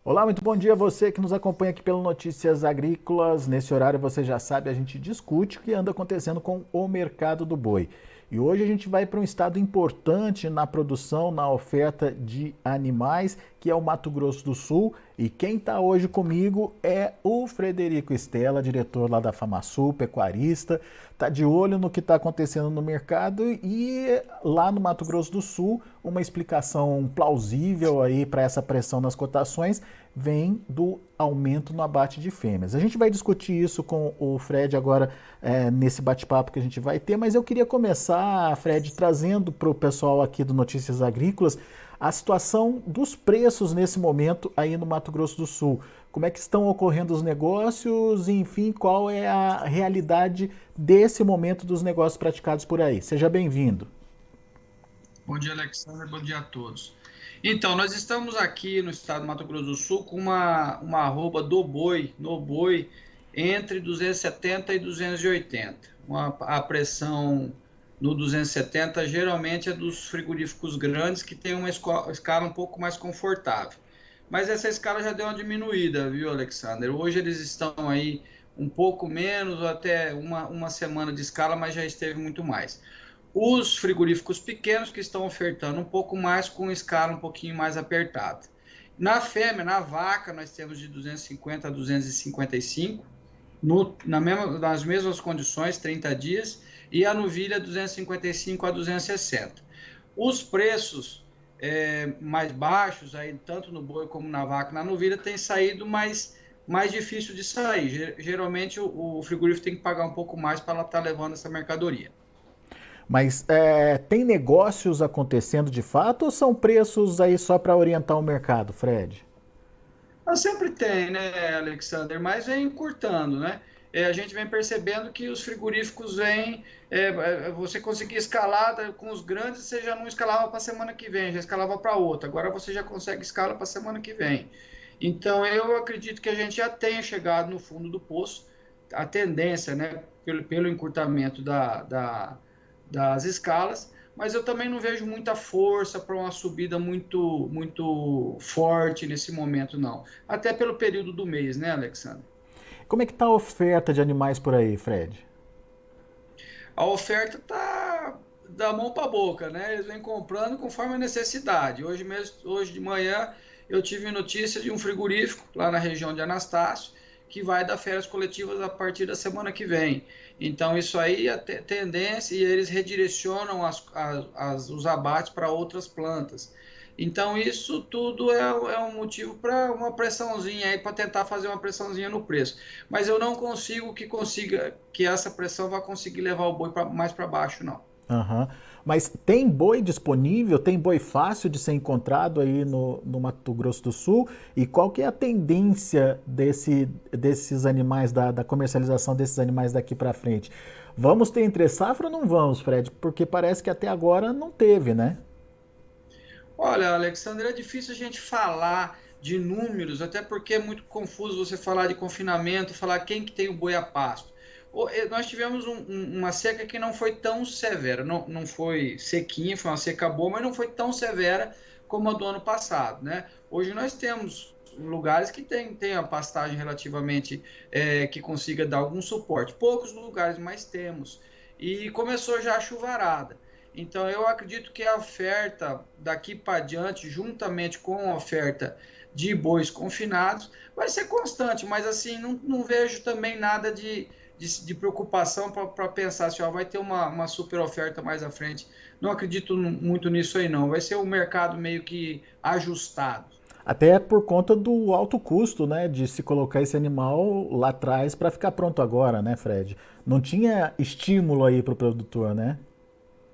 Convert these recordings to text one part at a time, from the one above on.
Olá, muito bom dia a você que nos acompanha aqui pelo Notícias Agrícolas. Nesse horário, você já sabe, a gente discute o que anda acontecendo com o mercado do boi. E hoje a gente vai para um estado importante na produção, na oferta de animais, que é o Mato Grosso do Sul. E quem está hoje comigo é o Frederico Stella, diretor lá da FamaSul, pecuarista. Está de olho no que está acontecendo no mercado e lá no Mato Grosso do Sul, uma explicação plausível aí para essa pressão nas cotações vem do aumento no abate de fêmeas. A gente vai discutir isso com o Fred agora nesse bate-papo que a gente vai ter, mas eu queria começar, Fred, trazendo para o pessoal aqui do Notícias Agrícolas a situação dos preços nesse momento aí no Mato Grosso do Sul. Como é que estão ocorrendo os negócios e, enfim, qual é a realidade desse momento dos negócios praticados por aí? Seja bem-vindo. Bom dia, Alexandre. Bom dia a todos. Então, nós estamos aqui no estado do Mato Grosso do Sul com uma arroba do boi, no boi, entre 270 e 280. A pressão no 270 geralmente é dos frigoríficos grandes que tem uma escala um pouco mais confortável. Mas essa escala já deu uma diminuída, viu, Alexander? Hoje eles estão aí um pouco menos, ou até uma semana de escala, mas já esteve muito mais. Os frigoríficos pequenos que estão ofertando um pouco mais com escala um pouquinho mais apertada. Na fêmea, na vaca, nós temos de 250 a 255, nas mesmas condições, 30 dias, e a novilha 255 a 260. Os preços mais baixos, aí, tanto no boi como na vaca, na novilha, tem saído mais difícil de sair. Geralmente o frigorífico tem que pagar um pouco mais para ela estar levando essa mercadoria. Mas tem negócios acontecendo de fato ou são preços aí só para orientar o mercado, Fred? Mas sempre tem, né, Alexander? Mas vem encurtando, né? A gente vem percebendo que os frigoríficos vêm. Você conseguir escalar com os grandes, você já não escalava para a semana que vem, já escalava para outra. Agora você já consegue escalar para a semana que vem. Então eu acredito que a gente já tenha chegado no fundo do poço. A tendência, né, pelo encurtamento das escalas, mas eu também não vejo muita força para uma subida muito forte nesse momento, não. Até pelo período do mês, né, Alexandre? Como é que está a oferta de animais por aí, Fred? A oferta tá da mão para a boca, né? Eles vêm comprando conforme a necessidade. Hoje mesmo, hoje de manhã, eu tive notícia de um frigorífico lá na região de Anastácio que vai dar férias coletivas a partir da semana que vem. Então, isso aí é tendência e eles redirecionam os abates para outras plantas. Então, isso tudo é um motivo para uma pressãozinha aí, para tentar fazer uma pressãozinha no preço. Mas eu não consiga que essa pressão vá conseguir levar o boi mais para baixo, não. Uhum. Mas tem boi disponível? Tem boi fácil de ser encontrado aí no Mato Grosso do Sul? E qual que é a tendência desses animais, da comercialização desses animais daqui para frente? Vamos ter entre safra ou não vamos, Fred? Porque parece que até agora não teve, né? Olha, Alexandre, é difícil a gente falar de números, até porque é muito confuso você falar de confinamento, falar quem que tem o boi a pasto. Nós tivemos uma seca que não foi tão severa, não foi sequinha, foi uma seca boa, mas não foi tão severa como a do ano passado, né? Hoje nós temos lugares que tem a pastagem relativamente que consiga dar algum suporte. Poucos lugares, mas temos. E começou já a chuvarada. Então, eu acredito que a oferta daqui para diante, juntamente com a oferta de bois confinados, vai ser constante, mas assim, não vejo também nada de preocupação para pensar assim, ó, vai ter uma super oferta mais à frente. Não acredito muito nisso aí, não. Vai ser um mercado meio que ajustado. Até por conta do alto custo, né, de se colocar esse animal lá atrás para ficar pronto agora, né, Fred? Não tinha estímulo aí para o produtor, né?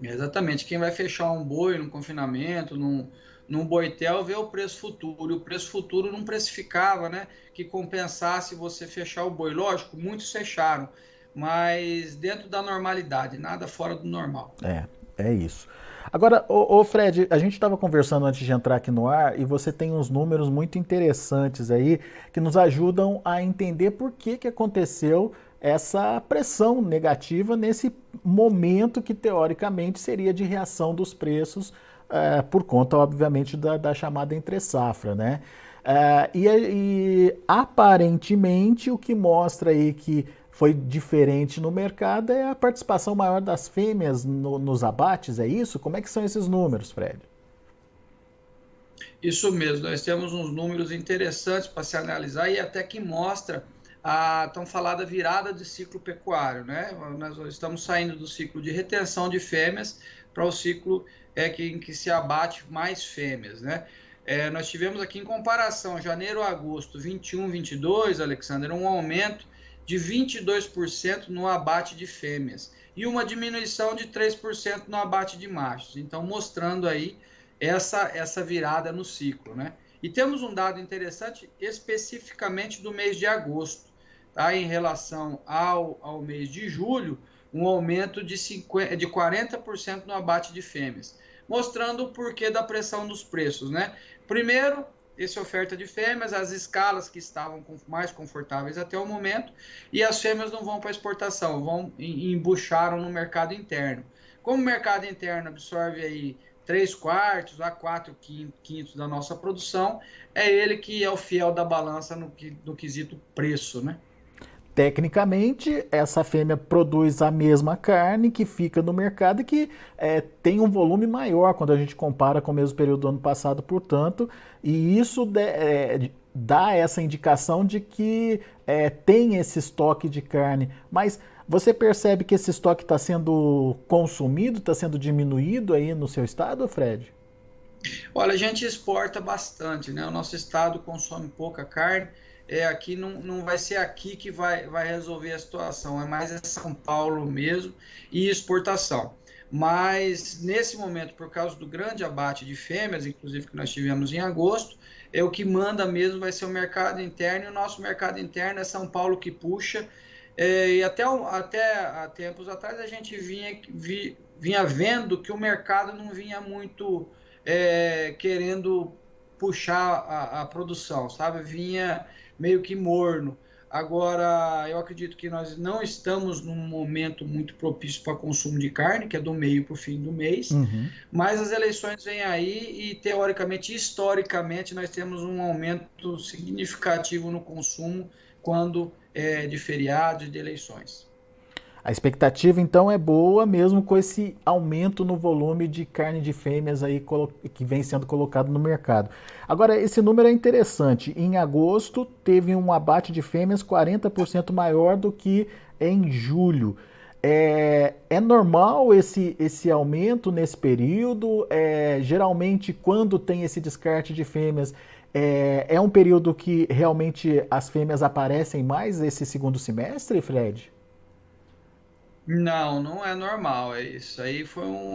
Exatamente. Quem vai fechar um boi no confinamento, num boitel, vê o preço futuro. E o preço futuro não precificava, né? Que compensasse você fechar o boi. Lógico, muitos fecharam, mas dentro da normalidade, nada fora do normal. É isso. Agora, ô Fred, a gente estava conversando antes de entrar aqui no ar e você tem uns números muito interessantes aí que nos ajudam a entender por que aconteceu essa pressão negativa nesse momento que teoricamente seria de reação dos preços por conta, obviamente, da chamada entre-safra, né? E aparentemente o que mostra aí que foi diferente no mercado é a participação maior das fêmeas nos abates, é isso? Como é que são esses números, Fred? Isso mesmo, nós temos uns números interessantes para se analisar e até que mostra a tão falada virada de ciclo pecuário, né? Nós estamos saindo do ciclo de retenção de fêmeas para o ciclo em que se abate mais fêmeas, né? Nós tivemos aqui em comparação janeiro a agosto 21, 22, Alexander, um aumento de 22% no abate de fêmeas e uma diminuição de 3% no abate de machos. Então, mostrando aí essa virada no ciclo, né? E temos um dado interessante especificamente do mês de agosto, tá? Em relação ao mês de julho, um aumento de 40% no abate de fêmeas, mostrando o porquê da pressão dos preços, né? Primeiro, essa oferta de fêmeas, as escalas que estavam mais confortáveis até o momento, e as fêmeas não vão para exportação, vão embucharam no mercado interno. Como o mercado interno absorve aí 3/4 a 4/5 da nossa produção, é ele que é o fiel da balança no quesito preço, né? Tecnicamente, essa fêmea produz a mesma carne que fica no mercado e que tem um volume maior quando a gente compara com o mesmo período do ano passado, portanto, e isso dá essa indicação de que tem esse estoque de carne. Mas você percebe que esse estoque está sendo consumido, está sendo diminuído aí no seu estado, Fred? Olha, a gente exporta bastante, né? O nosso estado consome pouca carne. Aqui não vai ser aqui que vai resolver a situação, é mais em São Paulo mesmo e exportação. Mas nesse momento, por causa do grande abate de fêmeas, inclusive que nós tivemos em agosto, o que manda mesmo vai ser o mercado interno, e o nosso mercado interno é São Paulo que puxa. E até há tempos atrás a gente vinha vendo que o mercado não vinha muito querendo puxar a produção, sabe? Vinha meio que morno. Agora, eu acredito que nós não estamos num momento muito propício para consumo de carne, que é do meio para o fim do mês, Uhum. mas as eleições vêm aí e, teoricamente, historicamente, nós temos um aumento significativo no consumo quando de feriados e de eleições. A expectativa então é boa, mesmo com esse aumento no volume de carne de fêmeas aí que vem sendo colocado no mercado. Agora, esse número é interessante. Em agosto, teve um abate de fêmeas 40% maior do que em julho. É normal esse aumento nesse período? Geralmente, quando tem esse descarte de fêmeas, é um período que realmente as fêmeas aparecem mais esse segundo semestre, Fred? Não, não é normal. Isso aí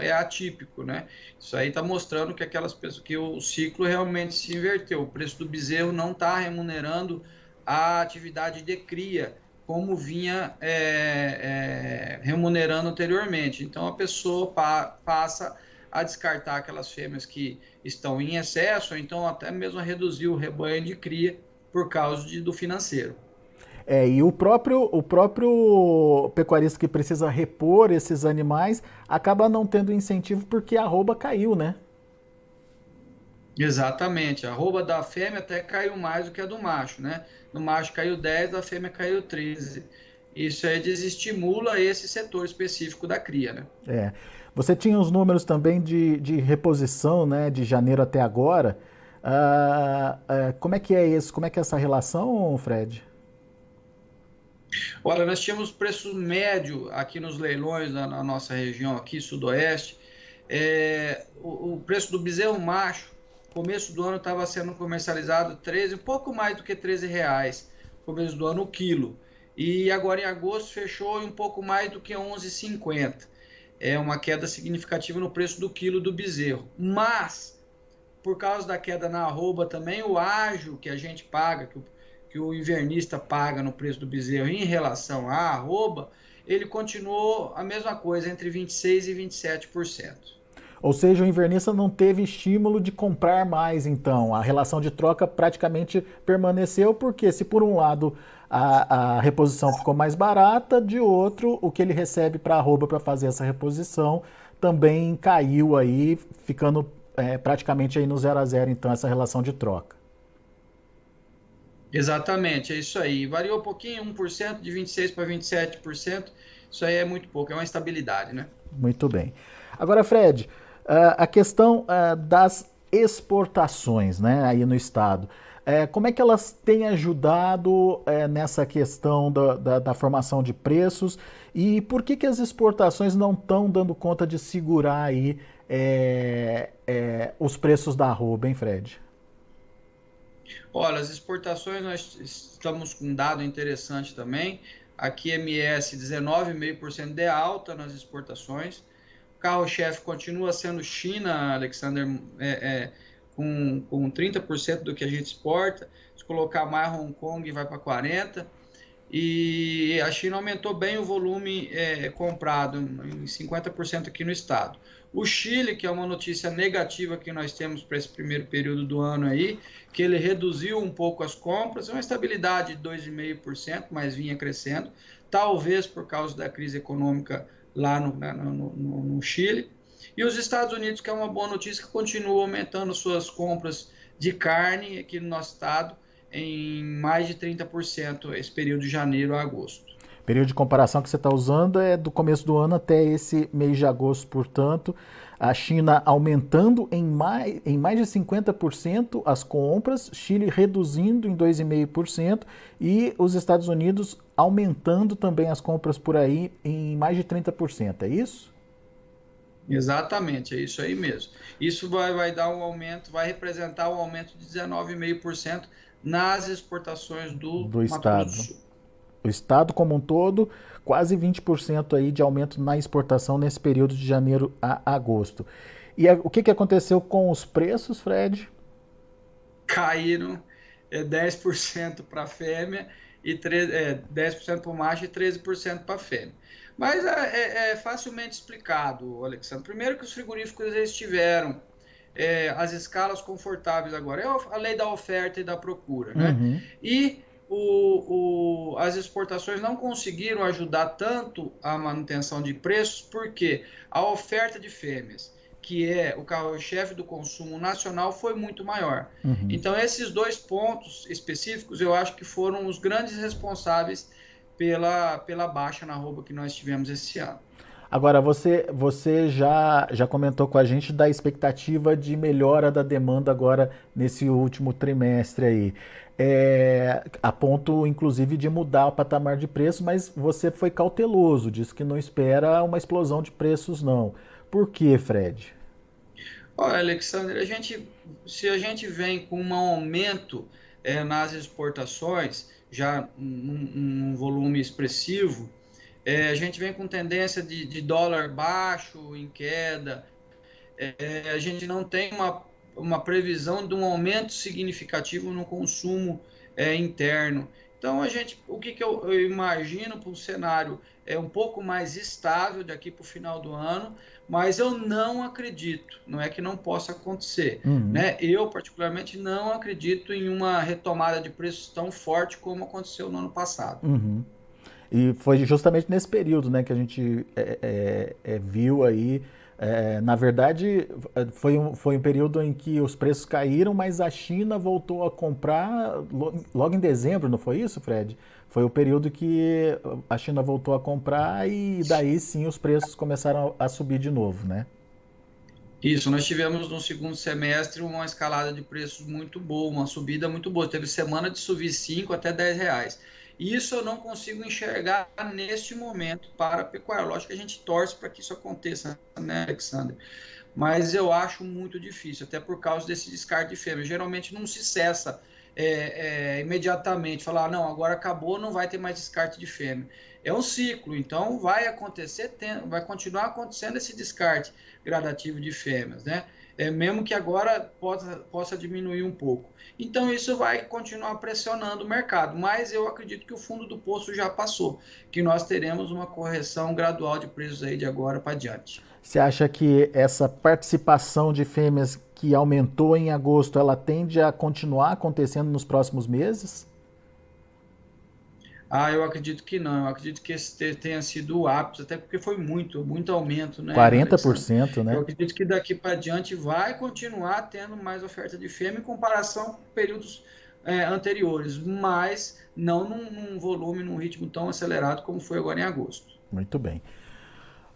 é atípico, né? Isso aí está mostrando que aquelas pessoas que o ciclo realmente se inverteu. O preço do bezerro não está remunerando a atividade de cria como vinha remunerando anteriormente. Então a pessoa passa a descartar aquelas fêmeas que estão em excesso, ou então até mesmo a reduzir o rebanho de cria por causa do financeiro. E o próprio pecuarista que precisa repor esses animais acaba não tendo incentivo porque a arroba caiu, né? Exatamente. A arroba da fêmea até caiu mais do que a do macho, né? No macho caiu 10, da fêmea caiu 13. Isso aí desestimula esse setor específico da cria, né? É. Você tinha os números também de reposição, né, de janeiro até agora. Como é que é isso? Como é que é essa relação, Fred? Olha, nós tínhamos preço médio aqui nos leilões na nossa região aqui, sudoeste. O preço do bezerro macho, começo do ano estava sendo comercializado 13, um pouco mais do que R$ 13, começo do ano o quilo. E agora em agosto fechou em um pouco mais do que 11,50. É uma queda significativa no preço do quilo do bezerro. Mas, por causa da queda na arroba também, o ágio que a gente paga, que o invernista paga no preço do bezerro em relação à arroba, ele continuou a mesma coisa, entre 26% e 27%. Ou seja, o invernista não teve estímulo de comprar mais, então. A relação de troca praticamente permaneceu, porque se por um lado a reposição ficou mais barata, de outro, o que ele recebe para a arroba para fazer essa reposição também caiu aí, ficando praticamente aí no 0 a 0, então, essa relação de troca. Exatamente, é isso aí. Variou um pouquinho, 1%, de 26% para 27%. Isso aí é muito pouco, é uma estabilidade, né? Muito bem. Agora, Fred, a questão das exportações, né, aí no estado. Como é que elas têm ajudado nessa questão da formação de preços e por que as exportações não estão dando conta de segurar aí os preços da arroba, hein, Fred? Olha, as exportações nós estamos com um dado interessante também. Aqui MS 19,5% de alta nas exportações. O carro-chefe continua sendo China, Alexander, com 30% do que a gente exporta. Se colocar mais Hong Kong, vai para 40%. E a China aumentou bem o volume comprado, em 50% aqui no estado. O Chile, que é uma notícia negativa que nós temos para esse primeiro período do ano aí, que ele reduziu um pouco as compras, uma estabilidade de 2,5%, mas vinha crescendo, talvez por causa da crise econômica lá no Chile. E os Estados Unidos, que é uma boa notícia, que continua aumentando suas compras de carne aqui no nosso estado, em mais de 30% esse período de janeiro a agosto. Período de comparação que você está usando é do começo do ano até esse mês de agosto, portanto. A China aumentando em mais de 50% as compras, Chile reduzindo em 2,5% e os Estados Unidos aumentando também as compras por aí em mais de 30%, é isso? Exatamente, é isso aí mesmo. Isso vai dar um aumento, vai representar um aumento de 19,5% nas exportações do Do Mato Grosso do Estado. Sul. O Estado como um todo, quase 20% aí de aumento na exportação nesse período de janeiro a agosto. E o que aconteceu com os preços, Fred? Caíram 10% para a fêmea e 10% para o macho e 13% para a fêmea. Mas é facilmente explicado, Alexandre. Primeiro que os frigoríficos eles tiveram as escalas confortáveis agora. É a lei da oferta e da procura, né? Uhum. E as exportações não conseguiram ajudar tanto a manutenção de preços, porque a oferta de fêmeas, que é o carro-chefe do consumo nacional, foi muito maior. Uhum. Então, esses dois pontos específicos, eu acho que foram os grandes responsáveis pela baixa na arroba que nós tivemos esse ano. Agora, você já comentou com a gente da expectativa de melhora da demanda agora nesse último trimestre aí. A ponto, inclusive, de mudar o patamar de preço, mas você foi cauteloso, disse que não espera uma explosão de preços, não. Por quê, Fred? Olha, Alexandre, se a gente vem com um aumento nas exportações, já num volume expressivo, a gente vem com tendência de dólar baixo, em queda, a gente não tem uma previsão de um aumento significativo no consumo interno. Então, o que eu imagino para um cenário um pouco mais estável daqui para o final do ano, mas eu não acredito, não é que não possa acontecer, Uhum. né? Eu, particularmente, não acredito em uma retomada de preços tão forte como aconteceu no ano passado. Uhum. E foi justamente nesse período, né, que a gente viu aí. Na verdade, foi um período em que os preços caíram, mas a China voltou a comprar logo em dezembro, não foi isso, Fred? Foi o período que a China voltou a comprar e daí sim os preços começaram a subir de novo, né? Isso, nós tivemos no segundo semestre uma escalada de preços muito boa, uma subida muito boa. Teve semana de subir 5 até R$ 10. Isso eu não consigo enxergar neste momento para a pecuária. Lógico que a gente torce para que isso aconteça, né, Alexandre? Mas eu acho muito difícil, até por causa desse descarte de fêmea. Geralmente não se cessa imediatamente, falar, não, agora acabou, não vai ter mais descarte de fêmea. É um ciclo, então vai acontecer, vai continuar acontecendo esse descarte gradativo de fêmeas, né? Mesmo que agora possa diminuir um pouco. Então isso vai continuar pressionando o mercado, mas eu acredito que o fundo do poço já passou, que nós teremos uma correção gradual de preços aí de agora para diante. Você acha que essa participação de fêmeas que aumentou em agosto, ela tende a continuar acontecendo nos próximos meses? Ah, eu acredito que não. Eu acredito que esse tenha sido o ápice, até porque foi muito, muito aumento, né, Quarenta por Alexandre? cento, Eu né? acredito que daqui para diante vai continuar tendo mais oferta de fêmea em comparação com períodos anteriores, mas não num volume, num ritmo tão acelerado como foi agora em agosto. Muito bem.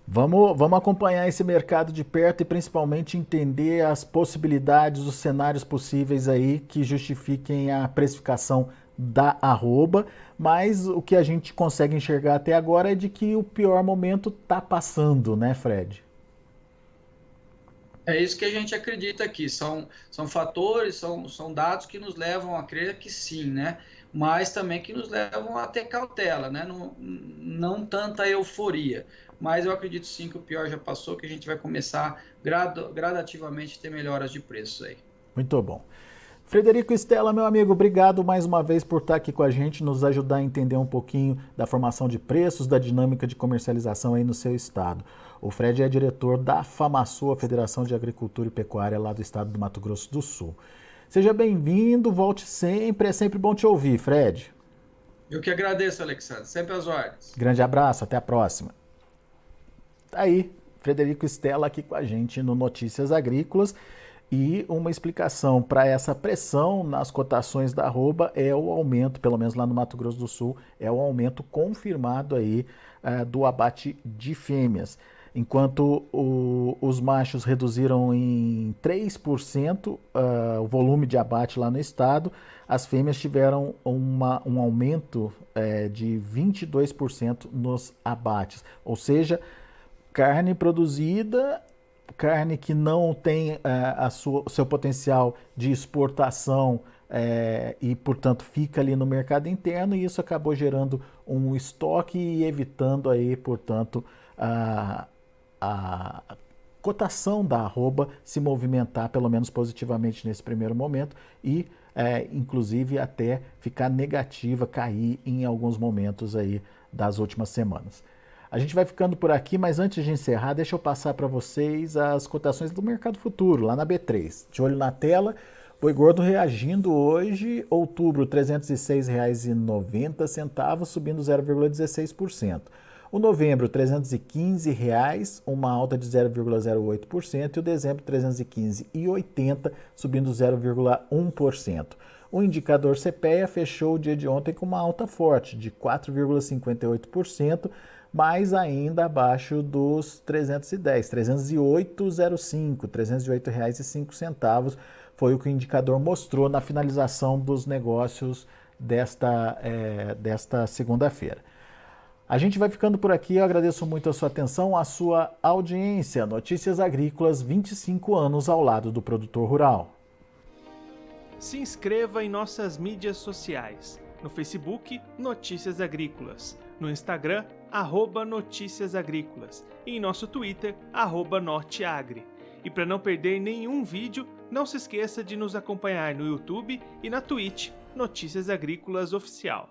Vamos acompanhar esse mercado de perto e principalmente entender as possibilidades, os cenários possíveis aí que justifiquem a precificação da arroba, mas o que a gente consegue enxergar até agora é de que o pior momento está passando, né, Fred? É isso que a gente acredita aqui. São fatores, são dados que nos levam a crer que sim, né? Mas também que nos levam a ter cautela, né? Não tanta euforia. Mas eu acredito sim que o pior já passou, que a gente vai começar gradativamente a ter melhoras de preços aí. Muito bom. Frederico Stella, meu amigo, obrigado mais uma vez por estar aqui com a gente, nos ajudar a entender um pouquinho da formação de preços, da dinâmica de comercialização aí no seu estado. O Fred é diretor da FAMASU, a Federação de Agricultura e Pecuária lá do estado do Mato Grosso do Sul. Seja bem-vindo, volte sempre, é sempre bom te ouvir, Fred. Eu que agradeço, Alexandre, sempre às ordens. Grande abraço, até a próxima. Tá aí, Frederico Stella aqui com a gente no Notícias Agrícolas. E uma explicação para essa pressão nas cotações da arroba é o aumento, pelo menos lá no Mato Grosso do Sul, é o aumento confirmado aí do abate de fêmeas. Enquanto os machos reduziram em 3% o volume de abate lá no estado, as fêmeas tiveram um aumento de 22% nos abates. Ou seja, carne produzida, carne que não tem o seu potencial de exportação e, portanto, fica ali no mercado interno, e isso acabou gerando um estoque e evitando aí, portanto, a cotação da arroba se movimentar, pelo menos positivamente nesse primeiro momento, e inclusive até ficar negativa, cair em alguns momentos aí das últimas semanas. A gente vai ficando por aqui, mas antes de encerrar, deixa eu passar para vocês as cotações do mercado futuro, lá na B3. De olho na tela, boi gordo reagindo hoje, outubro, R$ 306,90, subindo 0,16%. O novembro, R$ 315,00, uma alta de 0,08%, e o dezembro, R$ 315,80, subindo 0,1%. O indicador CPEA fechou o dia de ontem com uma alta forte, de 4,58%, mas ainda abaixo dos 310, 308,05, R$ 308,05 foi o que o indicador mostrou na finalização dos negócios desta segunda-feira. A gente vai ficando por aqui, eu agradeço muito a sua atenção, a sua audiência. Notícias Agrícolas, 25 anos ao lado do produtor rural. Se inscreva em nossas mídias sociais. No Facebook, Notícias Agrícolas. No Instagram, @Notícias Agrícolas. E em nosso Twitter, @Norteagri. E para não perder nenhum vídeo, não se esqueça de nos acompanhar no YouTube e na Twitch, Notícias Agrícolas Oficial.